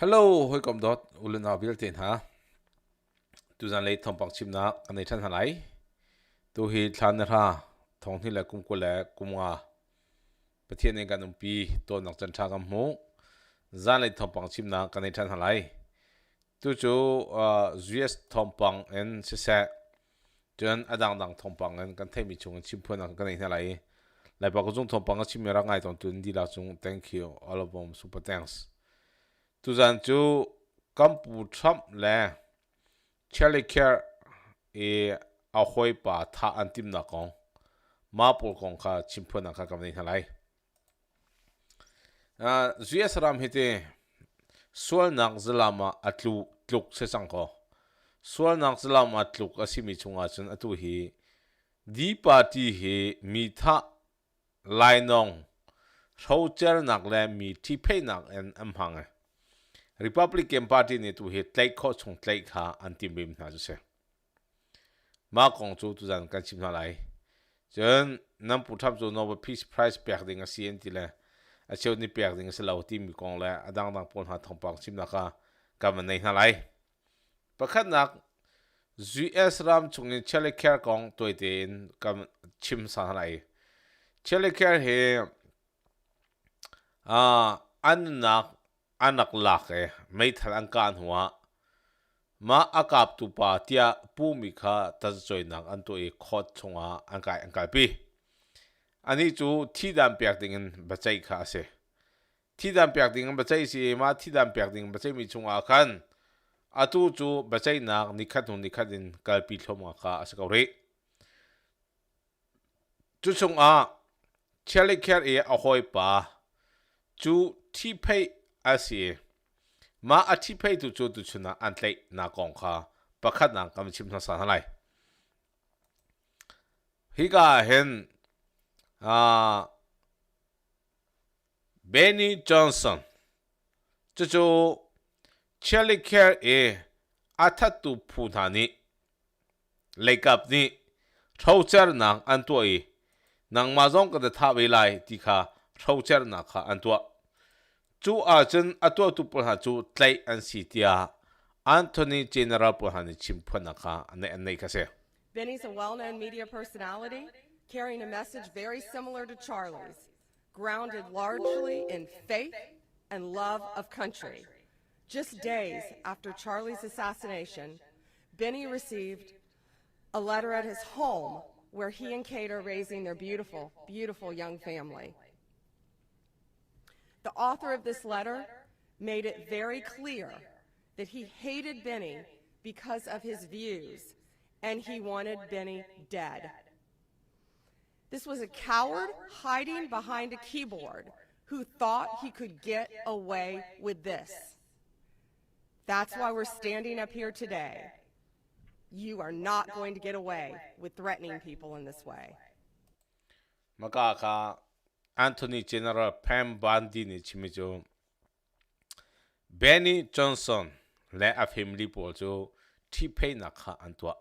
Hello, hoi kom dot ulen na bil ten ha. Tu Zanlei Thawngpang chimna kanei than halai. Tu hi thlan ha thong hi la kum ko la kumwa. Pathian ne kan umpi to nak chan tha kam mu. Zanlei Thawngpang chimna kanei than halai. Tu chu US Thawngpang en se se jan adang Thawngpang en kan thei mi chung chimpona kanei halai. Lai pa ko chung Thawngpang chimera ngai ton tun di la chung thank you all of them super thanks. Tu zan chu kampu tham le Charlie Care a hoi pa tha antim na kong ma pol kong kha chimpona kha kam nei halai GS ram hite sual nak zalama atlu tluk se sang ko sual nak zalama atluk asimi chunga chun atu hi di party he mi tha lainong rocher nak le mi thi phei nak en amhang Republican Party ne tu he tlai kho chung tlai kha antim bim na ju se ma kong chu tu zan kan chim na lai chen nam pu tham chu Nobel Peace Prize pek ding a cn ti le a cheu ni pek ding se lau ti mi kong le adang pon ha Thawngpang chim na ka kam nei na lai pakhat nak US ram chung in chele care kong toitin kam chim sa lai chele care he an nak anak lak mai thal an kan huwa ma akap tu pa tia pu mi kha ta choi nak an to e khot chunga an kai pi ani chu thi dam pyak ding in bachai kha se thi dam pyak ding bachai si ma thi dam pyak ding bachai mi chunga khan atu chu bachai nak nikhat in kalpi thloma kha asakore chu chunga chele kher e a hoi pa chu thi phei asi ma athi phei tu chu tu chuna antlei na kong kha pakhat na kam chim na sa halai higa hen Benny Johnson chu Charlie Care athatu phunani lekap ni thauchar nang antoi nang mazong ka da tha we lai ti kha thauchar na kha antwa chu a chen atwa tu por ha chu tlai an si tia Anthony General por ha ni chimpona kha nei ka se Benny's a well-known media personality carrying a message very similar to Charlie's, grounded largely in faith and love of country. Just days after Charlie's assassination, Benny received a letter at his home where he and Kate are raising their beautiful, beautiful young family. The author of this letter made it very clear that he hated Benny because of his views, and he wanted Benny dead. This was a coward hiding behind a keyboard who thought he could get away with this. That's why we're standing up here today. You are not going to get away with threatening people in this way. Maka Anthony General Pam Bandi ni chimijo Benny Johnson le a family po jo thi phei na kha antwa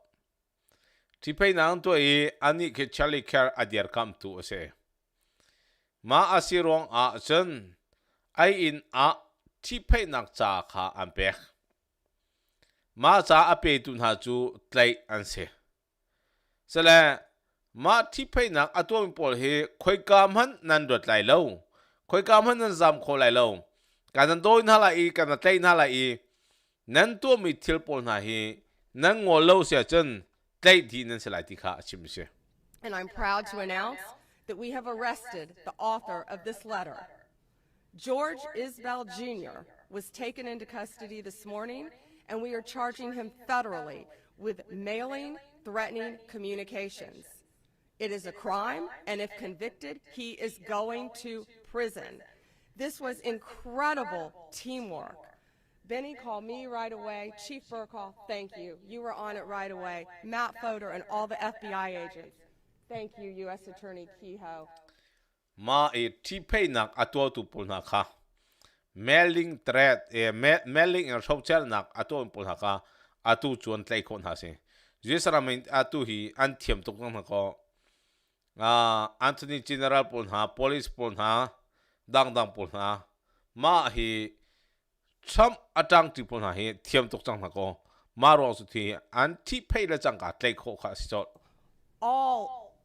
thi phei na antwa ani ke Charlie Care adiar kam tu ase ma asirong a chen ai in a thi phei nak cha kha ampe ma cha ape tu na chu tlai an se sele ma thi phei nak atom pol he khoi kam han nan dot lai lo khoi kam han nan zam kho lai lo kan do na la I kan tlai na la I nan to mi thil pol na hi nan ngo lo sia chen tlai di nan se lai ti kha chim se And I'm proud to announce that we have arrested the author of this letter. George Isbell Jr. was taken into custody this morning, and we are charging him federally with mailing threatening communications. It is a crime, and if convicted, he is going to prison. This was incredible teamwork. Benny called me right away. Chief Burkall, thank you. You were on it right away. Matt Fodor and all the FBI agents. Thank you, U.S. Attorney Kehoe. Ma thi phei nak atwa tu pol na kha mailing threat mailing and social nak atom pol ha ka atu chuan tlai khon ha se jesaramin atu hi an thiam tok na ko Anthony General pol ha police pol ha dang pol ha ma hi Trump atang ti pon ha he thiam tok chang na ko maro su thi an thi phei la chang ka tlai kho kha si chot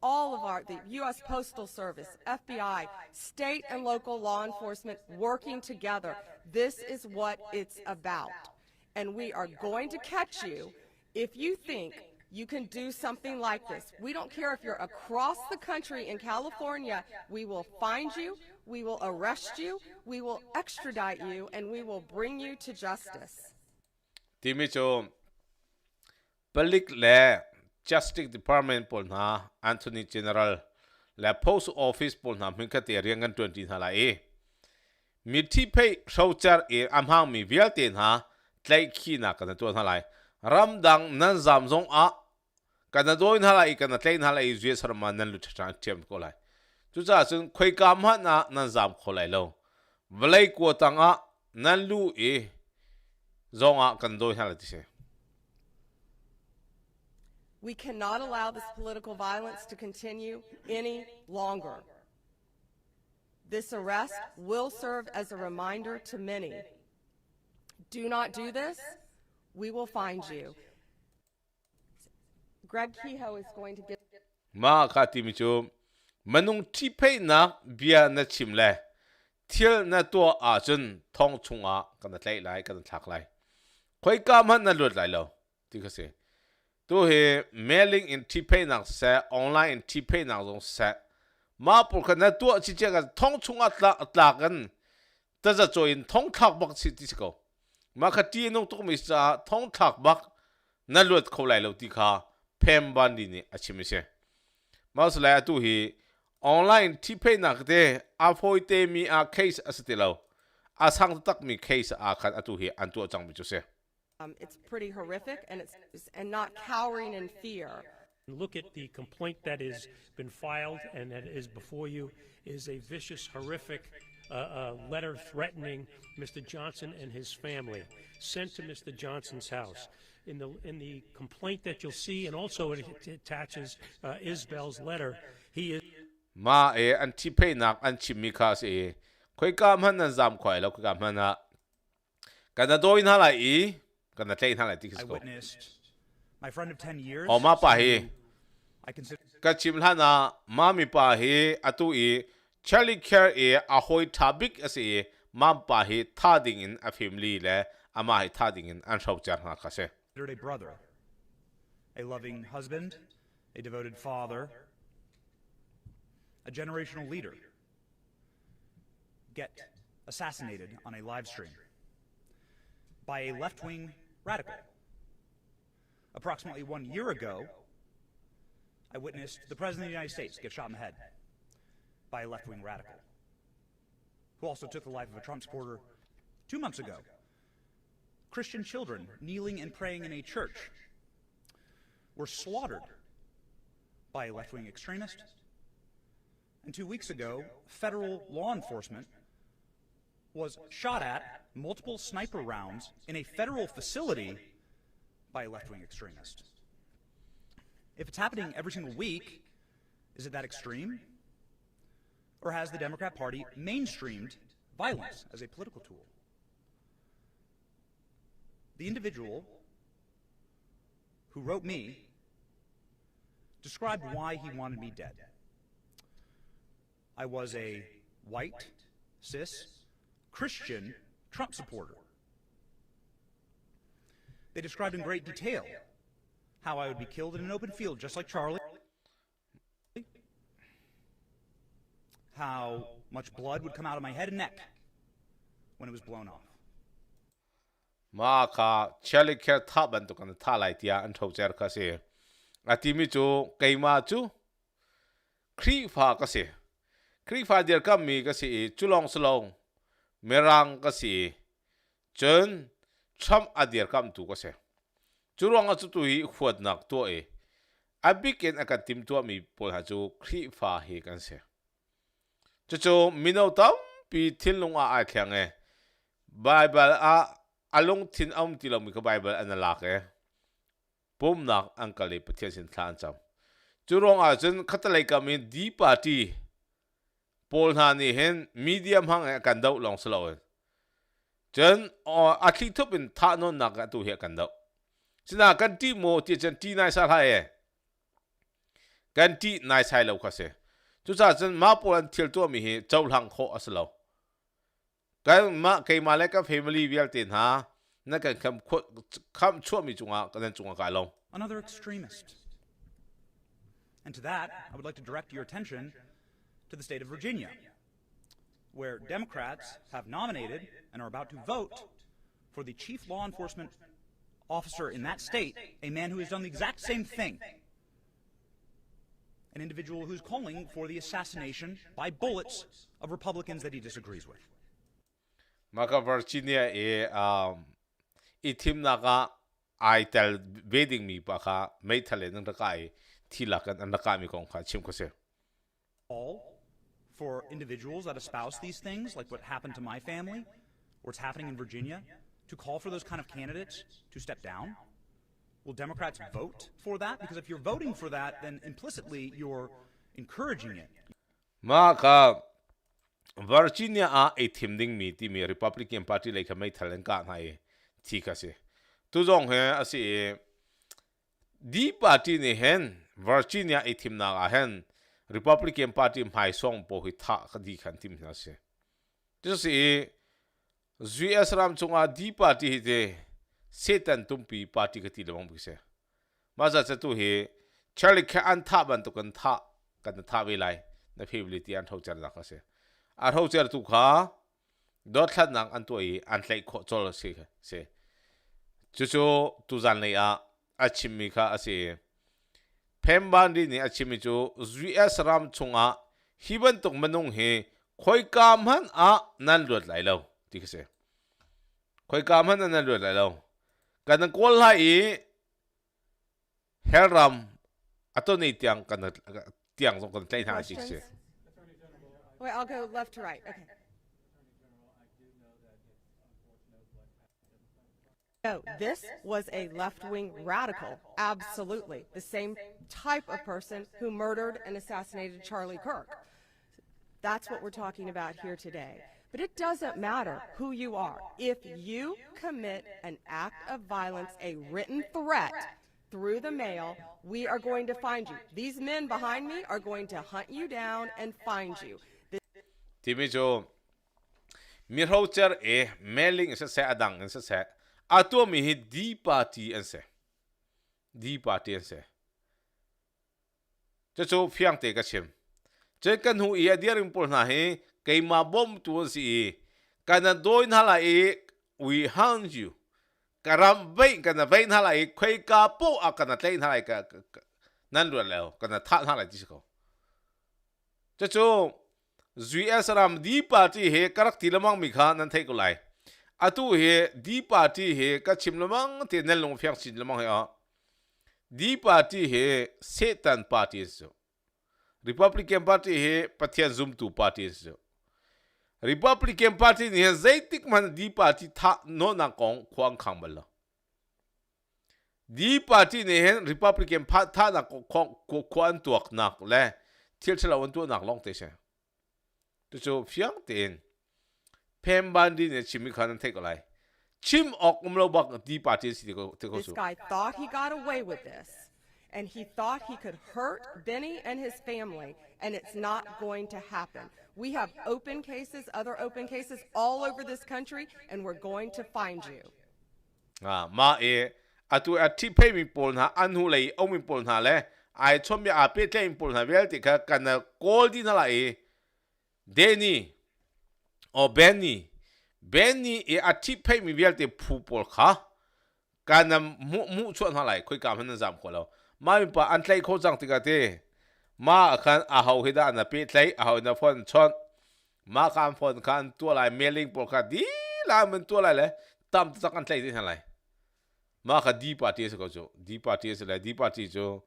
all of the U.S. Postal Service, FBI, state and local law enforcement working together. This is what it's about. And we are going to catch you if you think you can do something like this. We don't care if you're across the country in California. We will find you, we will arrest you, we will extradite you, and we will bring you to justice. Timi cho Public le Justice Department pol na Anthony General le Post Office pol na min ka te riangan 20 hala mi thi phei shauchar amhang mi vial ten ha tlai khi na kan to halai ramdang nan zam zong a kan doin halai kan tlai halai je sarma nan lu thang thiam ko lai chu cha chung khoi kam ha na nan zam kholai lo vlai ko tanga nan lu zong a kan doi halai ti se. We cannot allow this political violence to continue any longer. This arrest will serve as a reminder to many. Do not do this, we will find you. Greg Kehoe is going to give... Ma khati mi chu manung thi phei na bia na chim le thil na to a chun thong chunga kan tlai lai kan thak lai khoi kam han na lut lai lo ti ka se to he mailing in thi phei na sa online in thi phei na zong sa ma pur kan na to chi che ga thong chunga tla kan ta za join thong thak bak chi ti ko ma khati nong to mi sa thong thak bak na lut kho lai lo ti kha phem ban di ni achimi se ma sla tu hi online thi phei na te a phoi te mi a case asitilo a sang tak mi case a khat atu hi an tu chang mi chu se. It's pretty horrific, and not cowering in fear. Look at the complaint that has been filed and that is before you is a vicious, horrific letter threatening Mr. Johnson and his family, sent to Mr. Johnson's house. In the complaint that you'll see, and also it attaches Isabel's letter, he is... Ma an thi phei nak an chimi kha se khoi kam han nan zam khoi lo khoi kam han na kana doin hala kana tlai hala ti I witnessed my friend of 10 years. O ma pa he I consider ka chim hana ma mi pa he atu Charlie care a hoi thabik ase ma pa he thading in a family le ama he thading in an shau char ha kha se a brother, a loving husband, a devoted father, a generational leader, get assassinated on a live stream by a left-wing radical. Approximately 1 year ago, I witnessed the President of the United States get shot in the head by a left-wing radical, who also took the life of a Trump supporter 2 months ago. Christian children kneeling and praying in a church were slaughtered by a left-wing extremist. And 2 weeks ago, federal law enforcement was shot at multiple sniper rounds in a federal facility by a left-wing extremist. If it's happening every single week, is it that extreme? Or has the Democrat Party mainstreamed violence as a political tool? The individual who wrote me described why he wanted me dead. I was a white, cis, Christian Trump supporter. They described in great detail how I would be killed in an open field, just like Charlie, how much blood would come out of my head and neck when it was blown off. Ma kha Charlie care tha ban to kan tha lai tia an thau cher kha se ati mi chu keima chu khri pha ka se khri pha der kam mi ka se chulong slong merang ka se chen cham adir kam tu ka se churong a chu tu hi khuat nak to abiken akatim to mi pol ha chu khri pha he kan se chu mino tam pi thilung a thlang Bible a along thin ti lo mi ka Bible an la ke pom nak an ka le pathian sin thlan cham churong a chen khatalai ka mi di party pol na ni hen medium hang kan dau long slow จนอาทิตย์ทุบเป็นท่านนนักตัวเหี้ยกันดอกฉะนั้นกันที่โมที่จนที่นายสาเหตุกันที่นายใช้เราก็เสียจุดนั้นจนมาปวนเที่ยวตัวมีเหตุเจ้าหลังโคอสโลกันมาใครมาแล้วก็ family วิลตินฮะนั่นกันคำชั่วมีจุงอ่ะกันจุงอ่ะกันลง Another extremist. And to that, I would like to direct your attention to the state of Virginia, where Democrats have nominated and are about to vote for the chief law enforcement officer in that state, a man who has done the exact same thing, an individual who's calling for the assassination by bullets of Republicans that he disagrees with. Maka Virginia itim naka I tell wedding me baka may tale ng nakai tilakan ang nakami kong kachim ko siya. All for individuals that espouse these things, like what happened to my family, or what's happening in Virginia, to call for those kind of candidates to step down? Will Democrats vote for that? Because if you're voting for that, then implicitly you're encouraging it. Maka Virginia itim ding me ti me Republican Party like may talen ka na tika siya. Tuzong he asi di party ni hen Virginia itim na hen Republican Party mai song po hi tha ka di kan tim na siya. Just US ram chunga di party hi de Satan tumpi party ka ti lamang bise. Maza sa tu he Charlie ka an tha ban to kan tha wilai na favorite an thau char la ka se. A thau char tu kha dot khat nang an tu an tlai kho chol se. Chuchu tu Zanlei achimi ka ase Pembandi ni achimi chu US ram chunga hiban tok manung he khoi kam han nan lut lai lo tikse khoi kam han nan lut lai lo kan kol hai heram atoni tiang kan tiang song kan tlai ha tikse. Wait, I'll go left to right. Okay. No, this was a left-wing radical, absolutely. The same type of person who murdered and assassinated Charlie Kirk. That's what we're talking about here today. But it doesn't matter who you are. If you commit an act of violence, a written threat through the mail, we are going to find you. These men behind me are going to hunt you down and find you. Timijo mirhocher mailing is a adang is a ato mi hi di party an se cho phiang te ka chem che kan hu ia diaring pol na he kai ma bom tu si kana doin hala we hound you karam bai kana bai hala khoi ka po kana tlai hala ka nan lu lao kana tha hala ti ko cho US ram di party he karak tilamang mi kha nan thai ko lai atu he di party he ka chimlamang te nel long phiang chin lamang he di party he Satan party so Republican Party he pathian zoom tu party so Republican Party ni zaitik man di party tha no na kong khwang khang bal di party ni he Republican tha na ko kwan tuak nak le thil chela wan tu nak long te se to phiang ten Pembandi ne chimi khanan thai ko lai chim ok umlo bak di party si ko This guy thought he got away with this, and he thought he could hurt Benny and his family, and it's not going to happen. We have open cases, other open cases all over this country, and we're going to find you. Ma atu ati pay mi pol na anhu lei o mi pol na le ai chom ya ape tlei mi pol na vel ti ka kana call di na lai Denny o Benny ati pay mi vel te phu pol kha kana mu chuan ha lai khoi kam han zam ko lo ma mi pa an tlai kho jang ti ka te ma khan a hau hida na pe tlai a hau na phone chon ma kam phone khan tu lai mailing pol kha di la men tu lai le tam ta kan tlai ti han lai ma kha di party se ko jo di party se la di party jo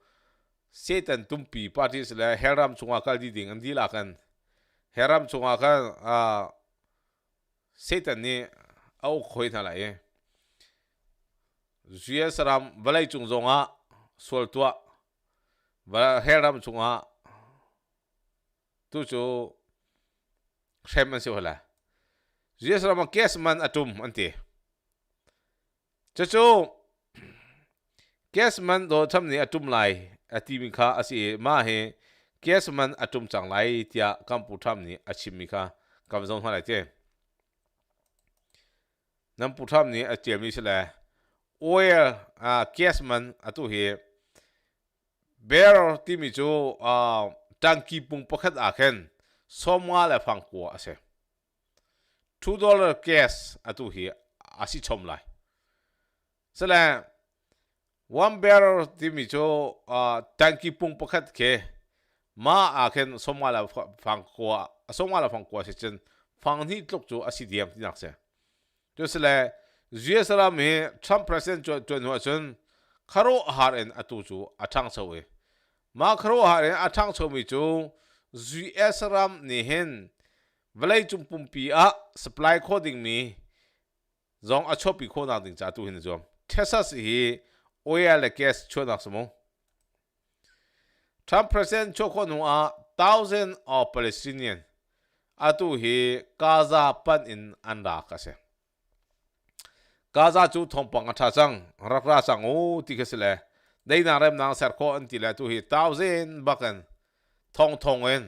Satan tumpi party se la heram chunga kal di ding an di la kan heram chunga kan Satan ni au khoi na lai Zia saram balai chung zonga sol tua ba heram chunga tu chu sheman se hola US ram case man atum anti chu case man do tham ni atum lai ati mi kha asi ma he case man atum chang lai tia kampu tham ni achim mi kha kam zong ha lai te nam pu tham ni achiam ni sela oil case man atu he bear ti mi chu tangki pung pakhat a khen somwa la phang ko ase $2 cash atu hi asi chom lai sela 1 barrel ti mi chu tangki pung pakhat ke ma a khen somwa la phang ko se chen phang ni tlok chu asi diam ti nak se to sela US ram he Trump president jo no chen kharo har en atu chu athang chawe ma kharo har en athang chomi chu US ram ni hen valai chum pumpi a supply coding mi zong a chopi kho na ding cha tu hin zom Texas hi oil and gas chonak samo Trump president choko nu a thousands of Palestinian atu hi Gaza pan in anda ka se Gaza chu Thawngpang atha chang rakra chang o ti khesle dei na rem nang ser ko an ti la tu hi 1000 bakan thong en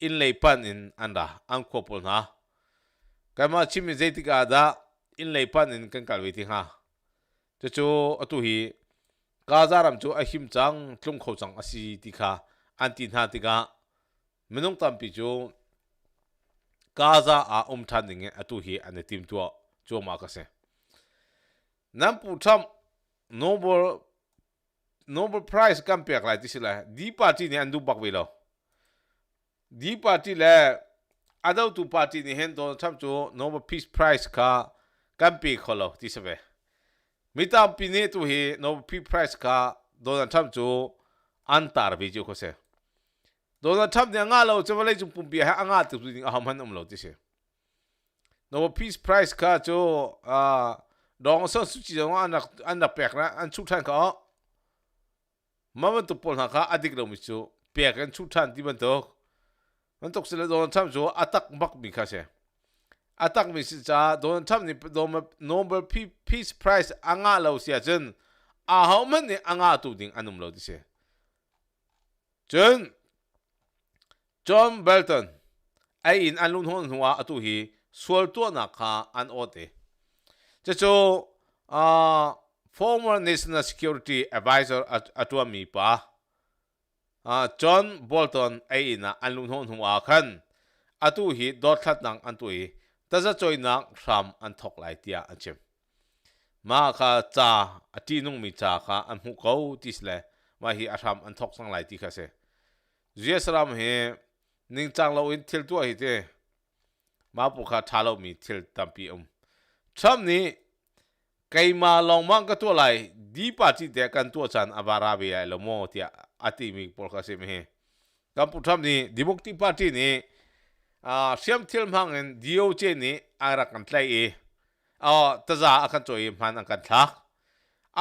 in lei pan in anda an ko pol na kama chimi zeiti ka da in lei pan in kan kalwi ti ha chu atu hi Gaza ram chu ahim chang tlung kho chang asi ti kha anti na ti ga menung tam pi chu Gaza a than ding atu hi an tim tu chu ma ka se nam pu tham Nobel Prize kam pek lai ti sila di party ni andu bak we lo di party le adau tu party ni hen do tham chu Nobel Peace Prize ka kam pe kholo ti sabe mitam pine tu hi Nobel Peace Prize ka Donald Trump chu antar bi ju ko se Donald Trump ni anga lo chu le chu pum bi ha anga tu ni aham han lo ti se Nobel Peace Prize ka chu dong so su chi dong an pek na an chu than ka maman tu pol na ka adik lo mi chu pek an chu than ti ban to man tok sele Donald Trump chu atak bak mi kha se atak mi si cha Donald Trump ni Nobel Peace Prize anga lo sia chen a how man ni anga tu ding anum lo ti se chen John Bolton ai in anlun hon huwa atu hi sual to na kha an ote chu former National Security Advisor atua mi pa John Bolton ai na anlun hon huwa khan atu hi dot khat nang antu hi taza choi nang ram an thok lai tia achem ma kha cha ati nung mi cha kha an hu ko tisle ma hi aram an thok sang lai ti kha se US ram he ning chang lo in thil tu hi te ma pu kha thalo mi thil tampi Trump ni kaima lengmang ka to lai di party de kan to chan abara be ai lo mo tia ati mi por kha se me kam pu Trump ni Democratic Party ni siam thil mang en DOJ ni ara kan tlai e taza akan choi man an kan thak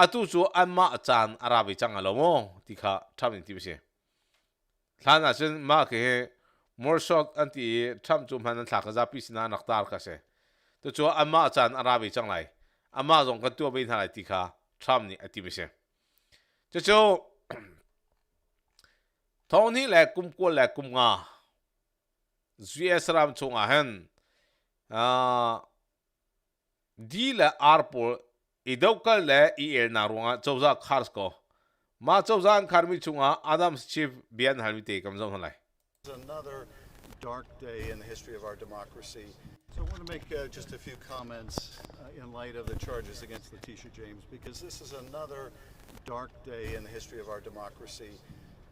atu chu anma chan arabi chang alo mo ti kha Trump ni ti se thana chen ma ke more shot anti Trump chu man an thak za pi sina naktar ka se to chu anma chan arabi chang lai ama zong kan tu be tha lai ti kha Trump ni ati be se chu thong ni le kum ko le kum nga US ram chung ahhin di le arpol idokal le el na runga chawza khars ko ma chawza an kharmi chunga Adam chief bian halmi te kam jong halai another dark day in the history of our democracy. So I want to make just a few comments in light of the charges against Letitia James, because this is another dark day in the history of our democracy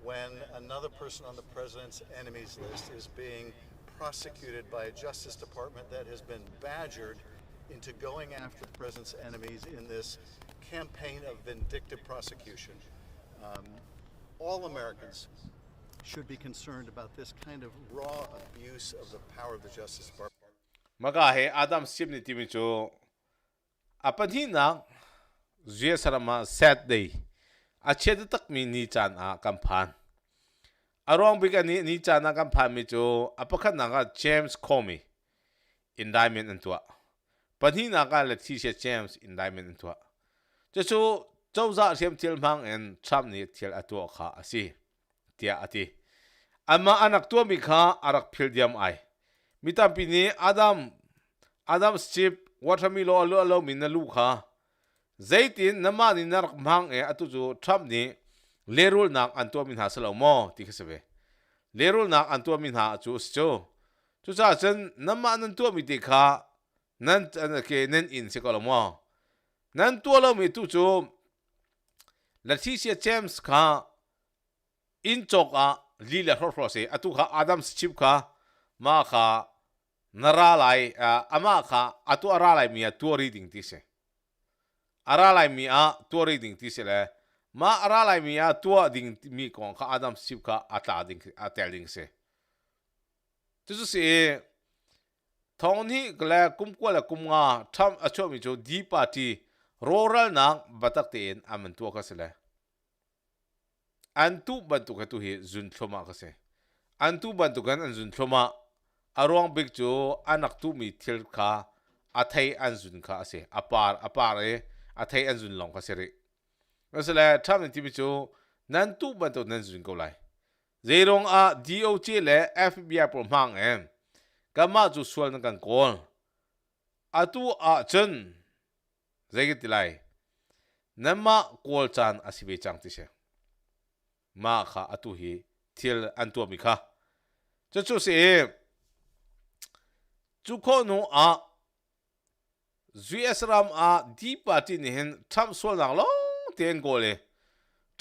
when another person on the president's enemies list is being prosecuted by a Justice Department that has been badgered into going after the president's enemies in this campaign of vindictive prosecution. All Americans should be concerned about this kind of raw abuse of the power of the Justice Department. Maga he Adam sim ni timi chu apani na zia sarama sad day a ched tak mi ni chan a kamphan arong big ani ni chan a kamphan mi chu apakhan na ga James Comey indictment an tua pani na ka Leticia James indictment an tua chu châu za siam thawngpang and Trump ni thil atua kha asi tia ati ama anak tua mi kha arak phil diam ai mitam pini Adam chip watermilo alo min na lu kha zaitin nama ni narak mang e atu chu Trump ni lerul nak antua min ha salo mo ti khasebe lerul nak antua min ha chu chu cha chen nama nan tua mi ti kha nan ke nen in se ko mo nan tua lo mi tu chu Leticia James kha in chok a lila hro se atu kha Adam chip kha ma kha nara lai ama kha atu ara lai mi atu reading ti se ara lai mi a tu reading ti se le ma ara lai mi a tu ding mi kong kha Adam chip kha ata ding atel ding se tu se thong ni gla kum ko la kum nga tham acho mi jo di party rural nang batak ten aman tu ka se le antu bantu ka tu hi zun thloma ka se antu bantu kan an zun thloma arong big chu anak tu mi thil kha athai an zun kha ase apar e athai an zun long kha se re asala tham ti mi chu nan tu bantu nan zun ko lai zerong a DOJ le FBI pro mang em kama chu sual na kan kol atu a chen zegi tilai nama kol chan asibe chang ti se ma kha atu hi thil an tu mi kha chu se chu ko no a US ram a di party ni hen tham sol nang long ten ko le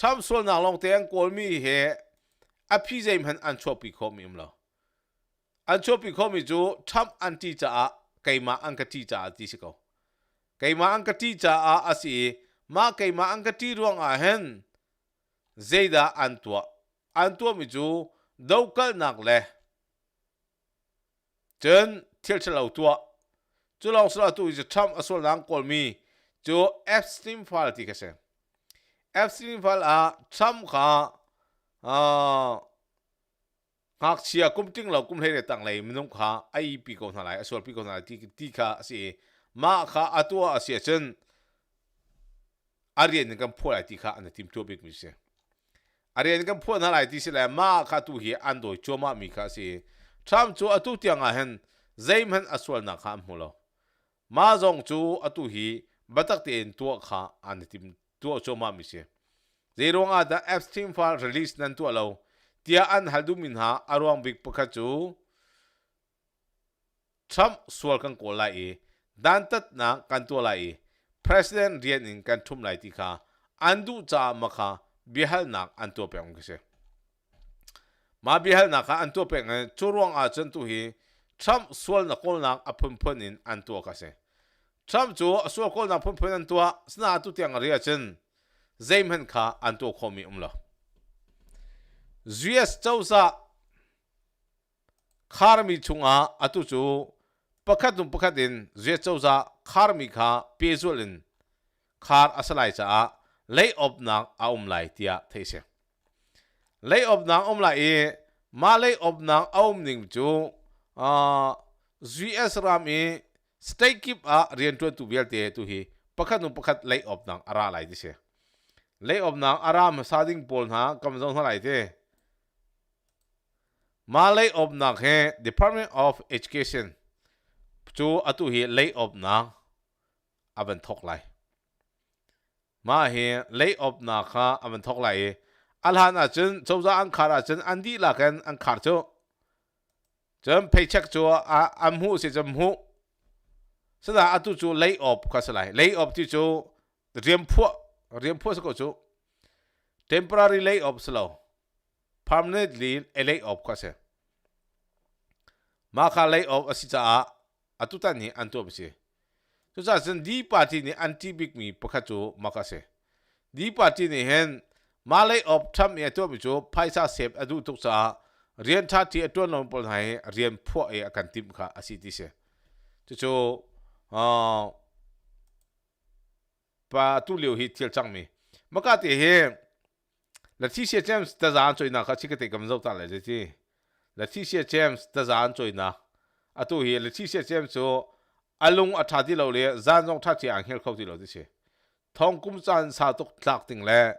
tham sol nang long ten ko mi he a phi zaim han an chopi kho mi lo an chopi kho mi chu tham anti cha a kaima an ka ti cha ti se ko kaima an ka ti cha a asi ma kaima an ka ti ruang a hen zeida antua mi chu dokal nak le chen thil chalo tua chu long sala tu is tham asol nang kol mi chu Epstein file ti ka se Epstein file a tham kha ngak chia kum ting lo kum le tang le minung kha ai pi ko na lai asol pi ko na ti kha si ma kha atua asia chen arien kan phoi ti kha an tim to big mi se arien kan phoi na lai ti se la ma kha tu hi an doi choma mi kha si tham chu atu tiang a hen zaim han asol na kha mulo ma zong chu atu hi batak ten to kha an tim to choma mi se zerong a da Epstein file release nan to lo tia an haldu min ha arwang big pakha chu Trump sual kan ko lai e dan tat na kan to lai e president rian in kan thum lai ti kha andu cha ma kha bihal nak an to peng ke se ma bihal nak an to peng churuang a chen tu hi Trump sual na kol nak apun pun in an to ka se Trump chu sual kol na pun pun an to sna tu tiang ria chen zaim han kha an to khomi umlo US chausa kharmi chunga atu chu pakhatum pakhatin US chausa kharmi kha pezulin khar asalai cha lay of nak aum lai tia theise lay of nak lai e ma lay of nak aum ning chu US ram e stay keep a rian tu belte tu hi pakhatum pakhat lay of nak ara lai dise lay of nak aram sading pol na kam jong lai te ma lay of nak he Department of Education chu atu hi lay of nak aban thok lai ma he lay of nak kha aban thok lai alhan a chen chawza an khara chen andi la kan an khar chu chen paycheck chu a amhu se jamhu sada atu chu lay of kha salai lay of ti chu riam phu ko chu temporary lay of slow permanently lay of kha se ma kha lay of asita atuta ni anto bse chu cha chen di party ni anti big mi pakha chu makase di party ni hen ma lay of tham e to bi chu phaisa sep adu tuk cha rian tha ti aton lom pol hai rian pho e akan tim kha asiti se chu pa tu liu hi thil chang mi maka te he Leticia James ta zan choi na kha chi ka te kam zo ta le ji Leticia James ta zan choi na atu hi le chi se chem chu alung atha di lo le zan jong tha chi ang hel khau ti lo ti se thong kum chan sa tok tlak ting le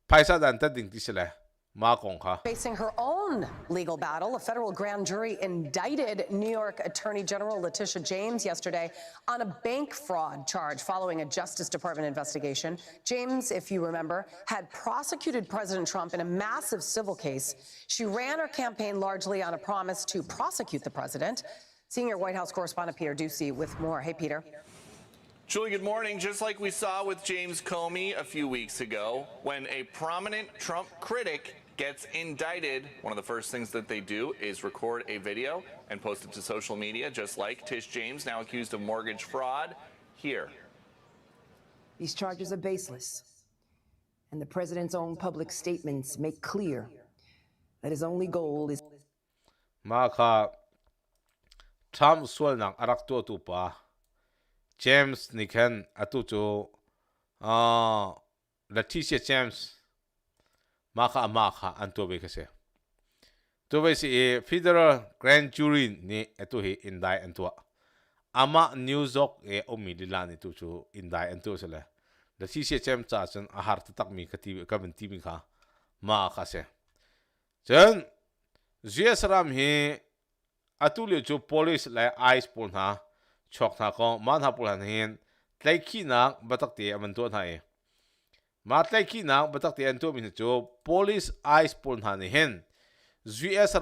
phaisa dan ta ding ti se le ma kong kha Facing her own legal battle, a federal grand jury indicted New York Attorney General Letitia James yesterday on a bank fraud charge following a Justice Department investigation. James, if you remember, had prosecuted President Trump in a massive civil case. She ran her campaign largely on a promise to prosecute the president. Senior White House correspondent Peter Ducey with more. Hey, Peter. Julie, good morning. Just like we saw with James Comey a few weeks ago, when a prominent Trump critic gets indicted, one of the first things that they do is record a video and post it to social media, just like Tish James, now accused of mortgage fraud, here. These charges are baseless, and the president's own public statements make clear that his only goal is ma kha tham sual nang arak tu pa James Nikan atu chu Letitia James ma kha an to be kase to be si federal grand jury ni atu hi indai an to ama New York e omi dilani tu chu indai an to sele Letitia James cha chen a har tak mi khati ka ban ti mi kha ma kha se chen Ram hi atu le chu police la ice pol na chok na ko man ha pol han hin tlai khi na batak te aman to na e ma tlai khi na batak te an to min chu police ice pol na ni hen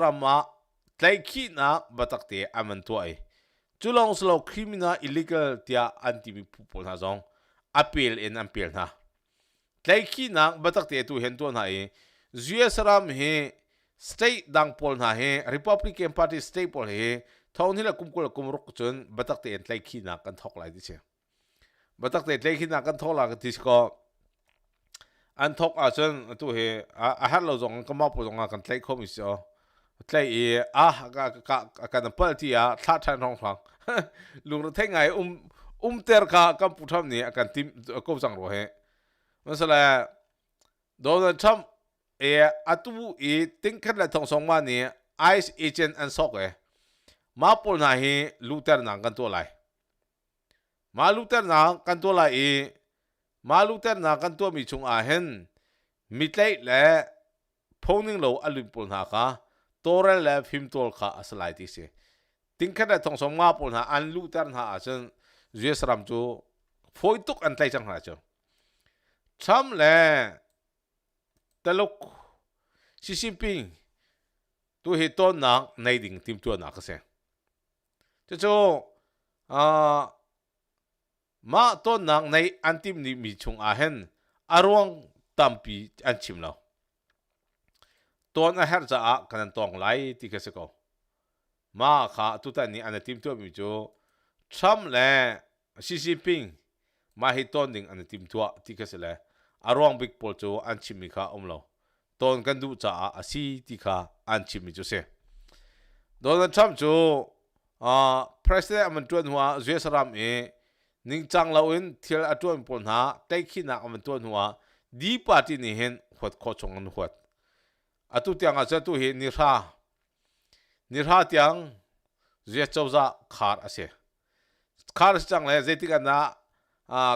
Ram ma tlai khi na batak te aman to ai chulong slow criminal illegal tia anti mi pol na zong appeal in appeal na tlai khi na batak te tu hen to na e Ram he state dang pol na he Republican Party state pol he thong ni la kum ruk chun batak te tlai khi na kan thok lai di che batak te tlai khi na kan thok la ka dis ko an thok a chun tu he a har lo jong ka ma po jong kan tlai khom is so tlai e ka kan pal ti a tha than thong thang lung ro thengai ter kha kam pu tham ni kan tim ko jang ro he masala Donald Trump atu tingkhat la thong song ma ni ice agent an sok ma pol na hi Luther nang kan to lai ma Luther nang kan to lai ma Luther nang kan to mi chung ahhin mi tlai le phoning lo alun pol na kha torel le phim tol kha aslai ti se tingkhat la thong song ma pol na an Luther na achen Ram chu phoi tuk an tlai chang ha chu cham le taluk Xi Jinping tu hi ton nang nei ding tim tu na ka se cho ma ton nang nei antim ni mi chung ahhen arwang tampi an chim lo ton a her za a kan tong lai ti ka se ko ma kha tu ta ni an tim tu mi chu cham le Xi Jinping ma hi ton ding an tim tu ti ka se le arwang big pol chu an chim mi kha om lo ton kan du cha a si ti kha an chim mi chu se Donald Trump chu president aman tuan hua Ram ning chang lo in thil atun pon ha tai khina aman tuan hua di party ni hen khot kho chong an huat atu tiang a tu hi ni ra tiang zia chawza khar ase khar chang le zetika na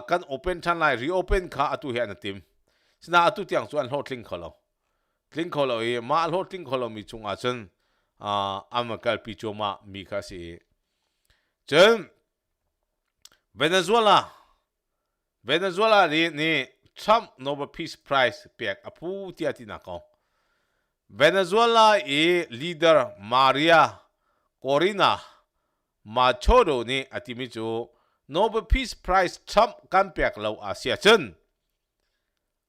kan open chan lai reopen kha atu he an tim sina atu tiang chuan hotling kholo ma hotling kholo mi chung a chen amakal pi choma mi kha si chen Venezuela ni Trump Nobel Peace Prize pek apu ti atina ko Venezuela leader Maria Corina Machado ni atimi chu Nobel Peace Prize Trump kan pek lo asia chen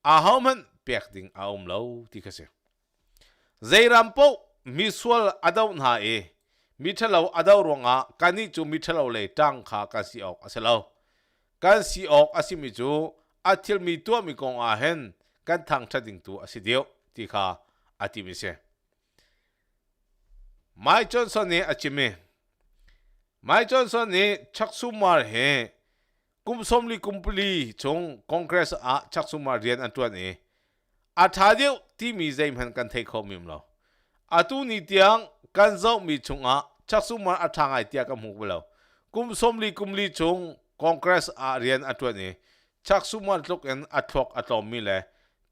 a hauman pek ding aum lo ti kase Zairampo Miswal adaw na mi thalo adaw ronga kani chu mi thalo le tang kha ka si ok asalo kan si ok asimi chu athil mi to mi kong a hen kan thang thading tu asidio ti kha atimi se Mike Johnson ni achime Mike Johnson ni chaksumar he kumsomli kumpli chung congress a chaksumar rian antuan athadeu ti mi zaim han kan thei khomim lo atu ni tiang kan zo mi chunga ชักสุมาอัฐางไอเตียกับหูไปแล้วกุมสมลีกุมลีจงคอนเกรสอาเรียนอัตวนี้ชักสุมาลุกเอ็นอัตอกอัตอมีเลย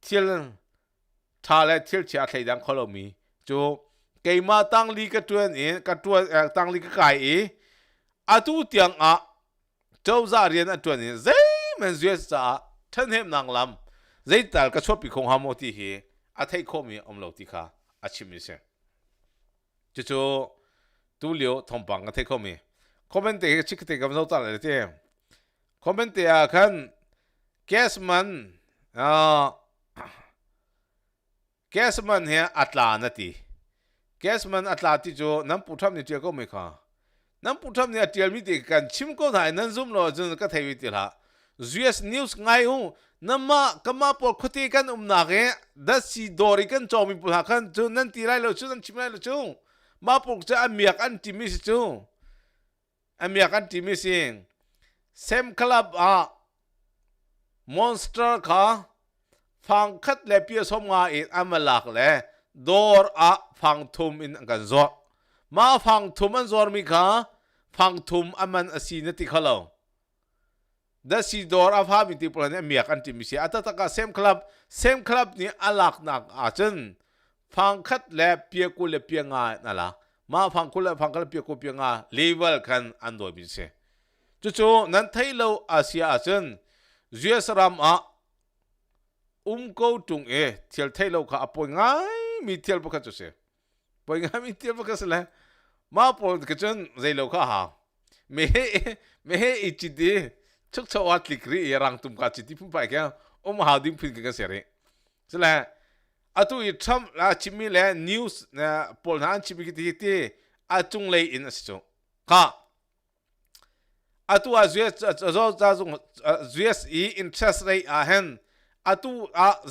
เที่ยวทาเลเที่ยวเชียร์ไทยดังเขาเรามีจูเกยมาตั้งลีกตัวนี้กับตัวตั้งลีกไก่อัตุเตียงเจ้าจาเรียนอัตวนี้เจ้มันเสียสะท่านเห็นนางลำเจ้าแต่ก็ชอบปีคงหามที่เฮอัฐิข้อมีเราที่ข้าอาชิมิเซจู่ตู้เลี้ยวทองปังอัฐิข้อมีคอมเมนต์เตะชิคเตะกับเราตลอดเลยเจ้คอมเมนต์เตะคันแกสมันเฮียอัตลานาทีแกสมันอัตลาที่จู่น้ำปุถุมนี่เจ้าก็ไม่ข้าน้ำปุถุมนี่เจ้ามีเด็กกันชิมก็ได้นั่นซุ่มเราจนก็เทวิติละ US News ไงหูน้ำมาก็มาปกติกันนักดัชสีดอริกันจอมีปุถุกันจู่นั่นตีไรเราจู่นั่นชิมไรเราจู่มาปกจะอเมริกันทีมิสจู่อเมริกันทีมิสิงเซมคลับมอนสเตอร์ค่ะฟังคัดเล็บเปียสมงาอินอเมลักเลยดอร์ฟังทุมอินกันจอมาฟังทุมอันจอมีค่ะฟังทุมอามันอสีนติขลาวดัชสีดอร์ฟามิติปลาเนี่ยเมียกันทีมิสิอัตตะก็เซมคลับนี่อลักนักจันฟังคัดเล็บเปียกุเล็บเปียงานั่นละมาฟังคัดเปียกุเปียงาเลเวลกันอันโดยมิเสจู่ๆนั้นไทยเราอาเซียจันUS รำกูตุงเที่ยวไทยเราค่ะปอยง่ายมีเที่ยวพวกเขาจะเสียปอยง่ายมีเที่ยวพวกเขาเสียมาปอยก็จนใจเราค่ะหาไม่ให้อิจิตดีชุกชาวลิกรีรังตุ่มกัดจิตที่พุ่งไปแค่หาดิ้งพินกันเสียเลยใช่ไหมตุอีทำชิมิเลยนิวส์นะปอลนั้นชิมิกิติจุงเลยอินสิจุค่ะUS interest rate ahhin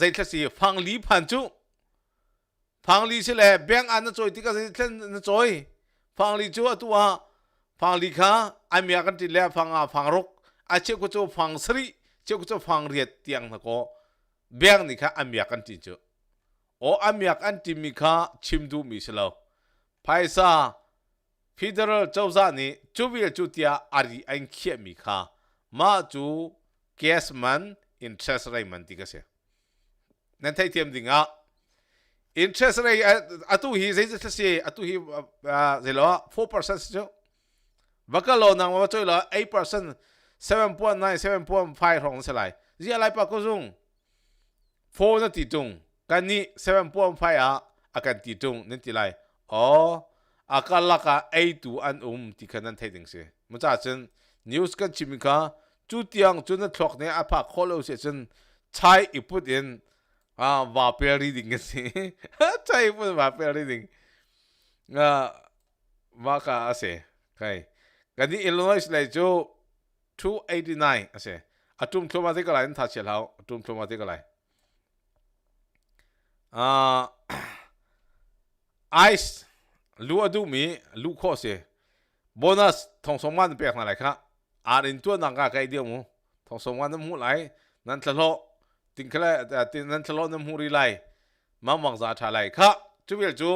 zai thasi phangli phanchu phangli sile bank an choi tika zai thlen choi phangli chu phangli kha amia kan ti le phangrok che ko chu phangsri che ko chu phangriat tiang na ko bank ni kha amia kan ti chu amia kan ti mi kha chimdu mi selo phaisa Federal เจ้าจ้านี่จูวิลจูเตียอารีอันเขียมีค่ะมาจูแกสมัน interest rate มันติกเสียนั่นไทยเทียมดิ่งinterest rate ตุฮีเสียตุฮีเจล้อ 4% จ้ะบักกะโลนังว่าช่วยละ 8% 7.9 7.5 ของเสียไรเรื่องอะไรปะก็ซุง4นั่นติจุงกันนี่ 7.5 อาการติจุงนั่นติไรอากาศละก็8 อันที่ขนาดไทยดิ่งเสียมันจะเช่นนิวส์กันชิมิกาจุดยังจุดนั้นทอกเนี่ยอาภาคอลเอาเสียเช่นใช้อีพุดอินว่าเปรีดิ่งกันสิใช้อีพุดว่าเปรีดิ่งว่าก็เสียใครกันนี่อิลลินอยส์เลยจู289เสียตุ่มทั่วมาที่ก็ไหลนั่นทัชเชลล์ตุ่มทั่วมาที่ก็ไหลไอซ์ลูอดูมีลูข้อเสียโบนัสทองสมวันเปียกอะไรครับอินตัวนังกาไกเดียวมูทองสมวันน้ำหูไหลนั่นทะเลาะติงเคลนั่นทะเลาะน้ำหูรีไหลมังมังจะทะเลครับจูเวลจู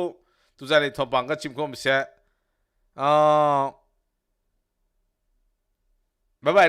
ตุใจเลยทบบังก็ชิมคมเสียบ๊ายบาย